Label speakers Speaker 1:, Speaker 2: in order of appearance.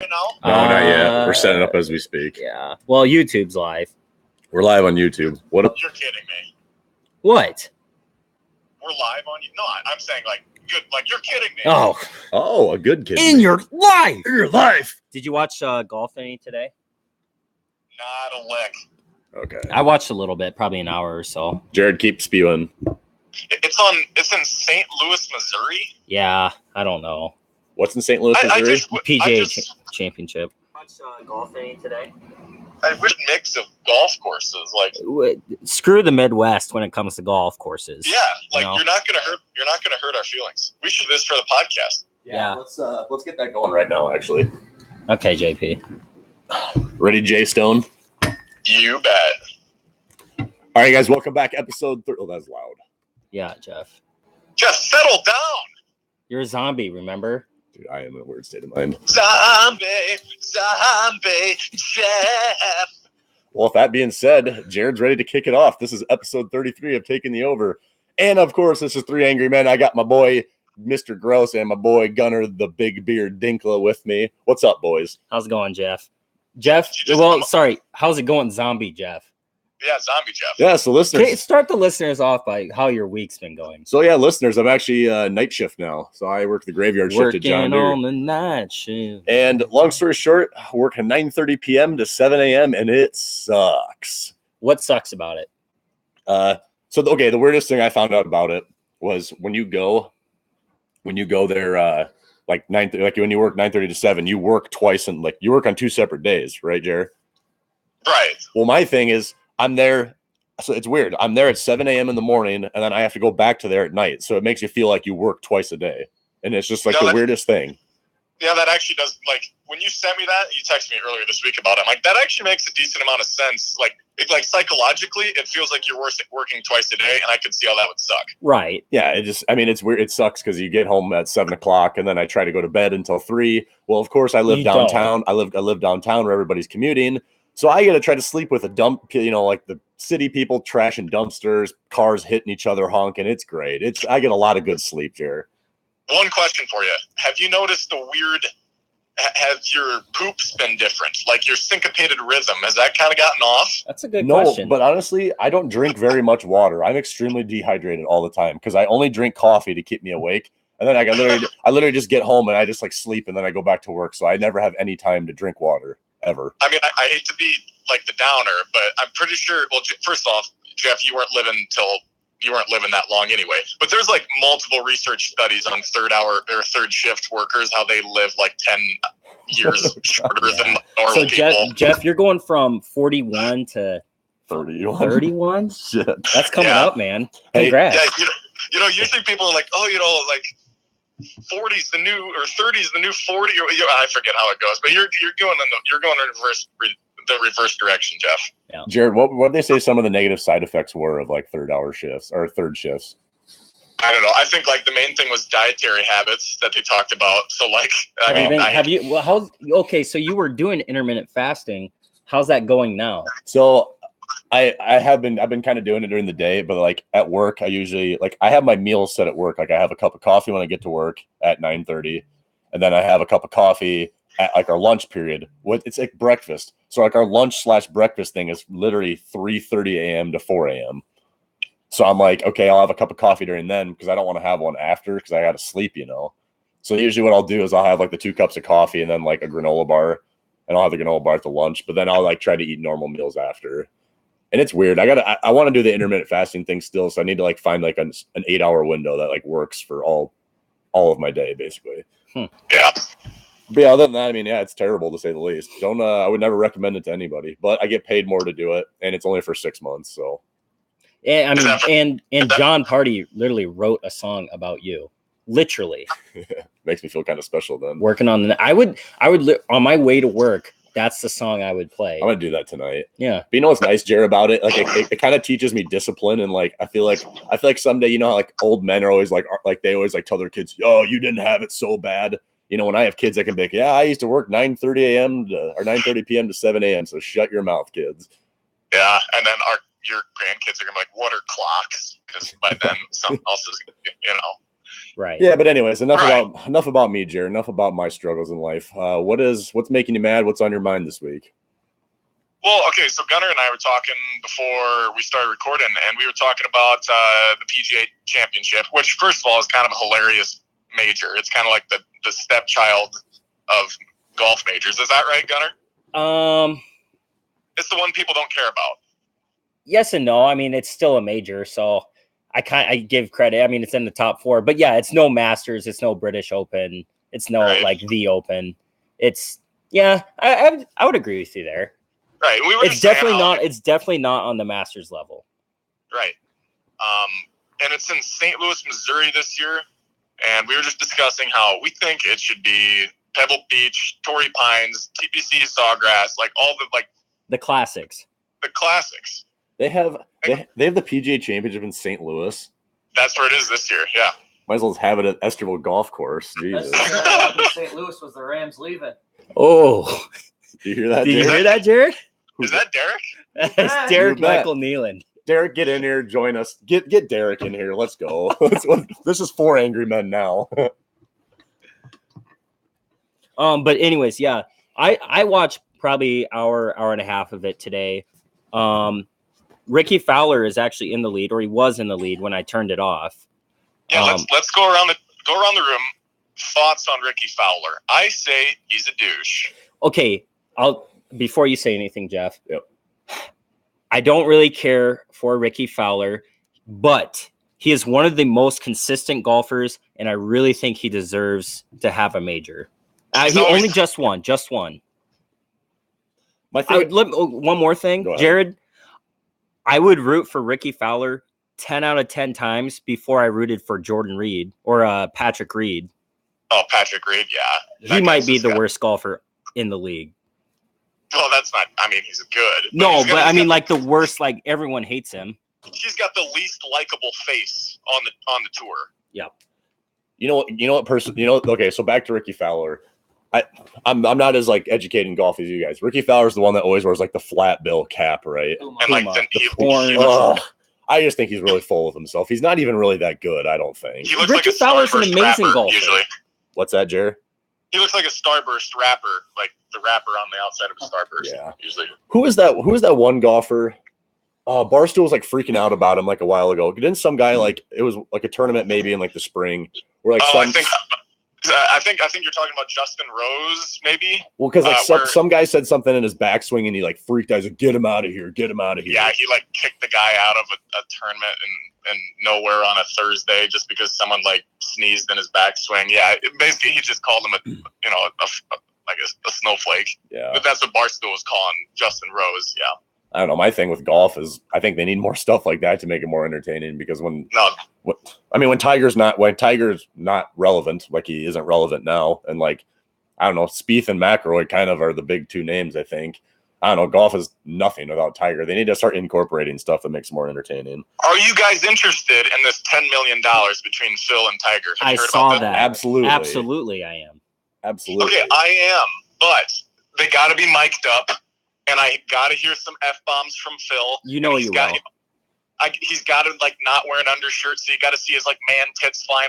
Speaker 1: No,
Speaker 2: not yet. We're setting up as we speak.
Speaker 3: Yeah. Well, YouTube's live.
Speaker 2: We're live on YouTube. What up?
Speaker 1: You're kidding me.
Speaker 3: What?
Speaker 1: We're live on you. No, I'm saying like good. Like you're kidding me.
Speaker 2: Oh, a good kid.
Speaker 3: In your life.
Speaker 2: In your life.
Speaker 3: Did you watch golf any today?
Speaker 1: Not a lick.
Speaker 2: Okay.
Speaker 3: I watched a little bit, probably an hour or so.
Speaker 2: Jared, keep spewing.
Speaker 1: It's in St. Louis, Missouri.
Speaker 3: Yeah, I don't know.
Speaker 2: What's in St. Louis, Missouri?
Speaker 3: PGA Championship. Watched golf any today?
Speaker 1: I wish mix of golf courses. Like
Speaker 3: screw the Midwest when it comes to golf courses.
Speaker 1: Yeah, like you're not gonna hurt our feelings. We should do this for the podcast.
Speaker 3: Yeah.
Speaker 2: Let's get that going right now. Actually.
Speaker 3: Okay, JP.
Speaker 2: Ready, Jay Stone?
Speaker 1: You bet.
Speaker 2: All right, guys, welcome back. Episode 3. Oh, that's loud.
Speaker 3: Yeah, Jeff.
Speaker 1: Just settle down.
Speaker 3: You're a zombie, remember?
Speaker 2: Dude, I am in a weird state of mind.
Speaker 1: Zombie, Jeff.
Speaker 2: Well, with that being said, Jared's ready to kick it off. This is episode 33 of Taking the Over. And, of course, this is Three Angry Men. I got my boy, Mr. Gross, and my boy, Gunner, the Big Beard Dinkla, with me. What's up, boys?
Speaker 3: How's it going, Jeff? Sorry. How's it going, Zombie Jeff?
Speaker 1: Yeah, Zombie Jeff.
Speaker 2: Yeah, so listeners.
Speaker 3: Okay, start the listeners off by how your week's been going.
Speaker 2: So, yeah, listeners, I'm actually night shift now. So I work the graveyard shift at John Deere.
Speaker 3: Working on the night shift.
Speaker 2: And long story short, I work at 9:30 p.m. to 7 a.m., and it sucks.
Speaker 3: What sucks about it?
Speaker 2: The weirdest thing I found out about it was when you go there, when you work 9:30 to 7, you work twice, and like you work on 2 separate days, right, Jared?
Speaker 1: Right.
Speaker 2: Well, my thing is I'm there, so it's weird. I'm there at 7 a.m. in the morning, and then I have to go back to there at night. So it makes you feel like you work twice a day, and it's just like the weirdest thing.
Speaker 1: Yeah, that actually does. Like when you sent me that, you texted me earlier this week about it. I'm like, that actually makes a decent amount of sense. Like psychologically, it feels like you're working twice a day, and I could see how that would suck.
Speaker 3: Right.
Speaker 2: Yeah. It's weird. It sucks because you get home at 7 o'clock, and then I try to go to bed until 3. Well, of course, I live downtown. I live downtown where everybody's commuting. So I got to try to sleep with a dump, like the city people trashing dumpsters, cars hitting each other, honking. It's great. I get a lot of good sleep here.
Speaker 1: One question for you. Have you noticed has your poops been different? Like your syncopated rhythm, has that kind of gotten off?
Speaker 3: That's a good question.
Speaker 2: No, but honestly, I don't drink very much water. I'm extremely dehydrated all the time because I only drink coffee to keep me awake. And then I literally just get home and I just like sleep and then I go back to work. So I never have any time to drink water ever.
Speaker 1: I mean, I hate to be like the downer, but I'm pretty sure, well, first off, Jeff, you weren't living that long anyway. But there's like multiple research studies on third shift workers, how they live like 10 years shorter than normal people.
Speaker 3: So Jeff, you're going from 41 to 31?
Speaker 2: Shit.
Speaker 3: That's coming up, man. Congrats.
Speaker 1: Yeah, usually people are like, oh, like 40's the new, or 30's the new 40, or I forget how it goes, but you're going in the reverse direction, Jeff.
Speaker 2: Yeah. Jared, what did they say some of the negative side effects were of like third shifts?
Speaker 1: I don't know. I think like the main thing was dietary habits that they talked about. So like,
Speaker 3: so you were doing intermittent fasting. How's that going now?
Speaker 2: So I've been kind of doing it during the day, but like at work, I usually I have my meals set at work. Like I have a cup of coffee when I get to work at 9:30, and then I have a cup of coffee at like our lunch period. It's like breakfast. So like our lunch/breakfast thing is literally 3:30 a.m. to 4 a.m. So I'm like, okay, I'll have a cup of coffee during then because I don't want to have one after because I got to sleep, So usually what I'll do is I'll have like the 2 cups of coffee and then like a granola bar, and I'll have the granola bar at the lunch, but then I'll like try to eat normal meals after. And it's weird. I want to do the intermittent fasting thing still, so I need to like find like an 8-hour window that like works for all of my day basically.
Speaker 1: Yeah.
Speaker 2: But yeah, other than that, I mean, yeah, it's terrible to say the least. I would never recommend it to anybody, but I get paid more to do it, and it's only for 6 months. So,
Speaker 3: yeah, I mean, and John Party literally wrote a song about you, literally.
Speaker 2: Makes me feel kind of special then.
Speaker 3: Working on I would on my way to work. That's the song I would play.
Speaker 2: I'm gonna do that tonight.
Speaker 3: Yeah.
Speaker 2: But you know what's nice, Jared, about it? Like it kind of teaches me discipline, and like I feel like someday, how like old men are always like they always like tell their kids, "Oh, you didn't have it so bad." When I have kids, I can be like, "Yeah, I used to work 9:30 a.m. or 9:30 p.m. to 7 a.m. So shut your mouth, kids."
Speaker 1: Yeah, and then your grandkids are gonna be like, "What are clocks?" Because by then something else is,
Speaker 3: Right.
Speaker 2: Yeah, but anyways, enough
Speaker 1: Right.
Speaker 2: about me, Jared. Enough about my struggles in life. What's making you mad? What's on your mind this week?
Speaker 1: Well, okay, so Gunnar and I were talking before we started recording, and we were talking about the PGA Championship, which, first of all, is kind of a hilarious major. It's kind of like the stepchild of golf majors. Is that right, Gunnar? It's the one people don't care about.
Speaker 3: Yes and no. I mean, it's still a major, so I give credit. I mean, it's in the top 4, but yeah, it's no Masters, it's no British Open, it's no like the Open. It's I would agree with you there.
Speaker 1: Right. We were
Speaker 3: It's definitely not. It's definitely not on the Masters level.
Speaker 1: Right. And it's in St. Louis, Missouri this year, and we were just discussing how we think it should be Pebble Beach, Torrey Pines, TPC Sawgrass, like all
Speaker 3: the classics.
Speaker 1: The classics.
Speaker 2: They have the PGA Championship in St. Louis.
Speaker 1: That's where it is this year. Yeah.
Speaker 2: Might as well have it at Esterville Golf Course. Jesus.
Speaker 4: St. Louis was the Rams leaving.
Speaker 3: Oh,
Speaker 2: Do you hear that?
Speaker 3: did you
Speaker 2: Jared?
Speaker 3: hear that, Jared?
Speaker 1: Is that Derek?
Speaker 3: That's Derek
Speaker 2: You bet.
Speaker 3: Michael Nealon.
Speaker 2: Derek, get in here. Join us. Get Derek in here. Let's go. This is 4 angry men now.
Speaker 3: But anyways, yeah, I watched probably hour and a half of it today. Ricky Fowler is actually in the lead, or he was in the lead when I turned it off.
Speaker 1: Yeah, let's go around the room. Thoughts on Ricky Fowler? I say he's a douche.
Speaker 3: Okay, before you say anything, Jeff.
Speaker 2: Yep.
Speaker 3: I don't really care for Ricky Fowler, but he is one of the most consistent golfers, and I really think he deserves to have a major. He only just won.
Speaker 2: My favorite.
Speaker 3: One more thing, Jared. I would root for Ricky Fowler 10 out of 10 times before I rooted for Jordan Reed or Patrick Reed.
Speaker 1: Oh, Patrick Reed, yeah.
Speaker 3: He might be the worst golfer in the league.
Speaker 1: Well, that's not. I mean, he's good.
Speaker 3: No, but I mean, like the worst. Like everyone hates him.
Speaker 1: He's got the least likable face on the tour.
Speaker 3: Yep.
Speaker 2: You know what person? Okay, so back to Ricky Fowler. I'm not as like educated in golf as you guys. Ricky Fowler's the one that always wears like the flat bill cap, right?
Speaker 1: And like
Speaker 2: I just think he's really full of himself. He's not even really that good, I don't think.
Speaker 1: He looks
Speaker 3: Ricky
Speaker 1: like a
Speaker 3: Fowler's an
Speaker 1: Starburst
Speaker 3: amazing
Speaker 1: rapper,
Speaker 3: golfer.
Speaker 1: usually.
Speaker 2: What's that, Jared?
Speaker 1: He looks like a Starburst rapper, like the rapper on the outside of a Starburst.
Speaker 2: Yeah.
Speaker 1: Usually.
Speaker 2: Who is that one golfer? Barstool was like freaking out about him like a while ago. Didn't some guy like it was like a tournament maybe in like the spring where like
Speaker 1: I think you're talking about Justin Rose, maybe.
Speaker 2: Well, because like some guy said something in his backswing and he like freaked out. He's like, get him out of here. Yeah,
Speaker 1: he like kicked the guy out of a tournament and nowhere on a Thursday just because someone like sneezed in his backswing. Yeah, basically he just called him a snowflake.
Speaker 2: Yeah,
Speaker 1: but that's what Barstool was calling Justin Rose. Yeah.
Speaker 2: I don't know. My thing with golf is I think they need more stuff like that to make it more entertaining because when Tiger's not relevant, like he isn't relevant now, and like I don't know, Spieth and McIlroy kind of are the big 2 names, I think. I don't know, golf is nothing without Tiger. They need to start incorporating stuff that makes it more entertaining.
Speaker 1: Are you guys interested in this $10 million between Phil and Tiger?
Speaker 3: I saw that.
Speaker 2: Absolutely
Speaker 3: I am.
Speaker 2: Absolutely.
Speaker 1: Okay, I am, but they got to be mic'd up. And I got to hear some F-bombs from Phil.
Speaker 3: You know you will.
Speaker 1: He's got to, like, not wear an undershirt, so you got to see his, like, man tits flying